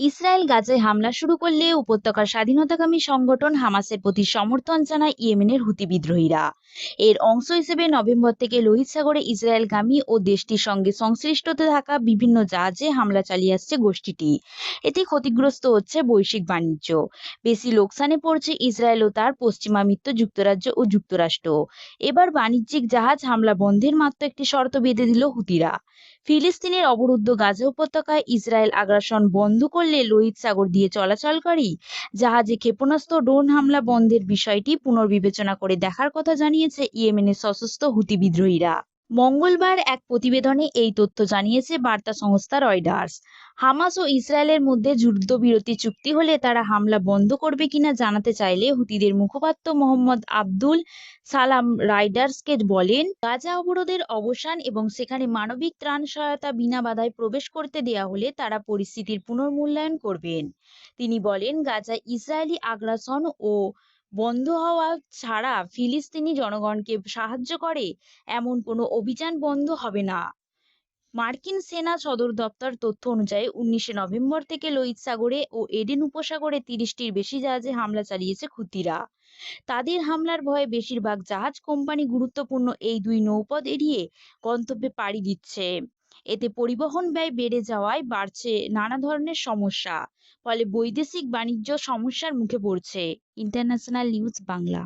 Israel গাজায় হামলা শুরু করলে উপত্যকার স্বাধীনতাকামী সংগঠন হামাসের প্রতি সমর্থন জানায় ইয়েমেনের হুতি বিদ্রোহীরা। এর অংশ হিসেবে নভেম্বর থেকে লোহিত সাগরে ইসরায়েলগামী ও দেশটির সঙ্গে সংশ্লিষ্টতে থাকা বিভিন্ন জাহাজে হামলা চালিয়ে আসছে গোষ্ঠীটি। এতে ক্ষতিগ্রস্ত হচ্ছে বৈশ্বিক বাণিজ্য। বেশি লোকসানে পড়ছে ইসরায়েল ও তার পশ্চিমা মিত্র যুক্তরাজ্য ও যুক্তরাষ্ট্র। এবার বাণিজ্যিক জাহাজ হামলা বন্ধের মাত্র একটি শর্ত বেঁধে দিল হুতিরা। ফিলিস্তিনের অবরুদ্ধ গাজা উপত্যকায় ইসরায়েল আগ্রাসন বন্ধ করলে লোহিত সাগর দিয়ে চলাচলকারী জাহাজে ক্ষেপণাস্ত্র ড্রোন হামলা বন্ধের বিষয়টি পুনর্বিবেচনা করে দেখার কথা জানিয়েছে ইয়েমেনের সশস্ত্র হুতি বিদ্রোহীরা। মঙ্গলবার এক প্রতিবেদনে এই তথ্য জানিয়েছে বার্তা সংস্থা রয়টার্স। হামাস ও ইসরায়েলের মধ্যে যুদ্ধবিরতি চুক্তি হলে তারা হামলা বন্ধ করবে কিনা জানাতে চাইলে হুতিদের মুখপাত্র মোহাম্মদ আব্দুল সালাম রাইডার্সকে বলেন, গাজা অবরোধের অবসান এবং সেখানে মানবিক ত্রাণ সহায়তা বিনা বাধায় প্রবেশ করতে দেয়া হলে তারা পরিস্থিতির পুনর্মূল্যায়ন করবেন। তিনি বলেন, গাজায় ইসরায়েলি আগ্রাসন ও বন্ধ হওয়া ছাড়া ফিলিস্তিনি জনগণকে সাহায্য করে এমন কোনো অভিযান বন্ধ হবে না। মার্কিন সেনা সদর দপ্তর তথ্য অনুযায়ী 19 নভেম্বর থেকে লোহিত সাগরে ও এডেন উপসাগরে 30টির বেশি জাহাজে হামলা চালিয়েছে হুতিরা। তাদের হামলার ভয়ে বেশিরভাগ জাহাজ কোম্পানি গুরুত্বপূর্ণ এই দুই নৌপথ এড়িয়ে গন্তব্যে পাড়ি দিচ্ছে। এতে পরিবহন ব্যয় বেড়ে যাওয়ায় বাড়ছে নানা ধরনের সমস্যা। ফলে বৈদেশিক বাণিজ্য সমস্যার মুখে পড়ছে। International news Bangla.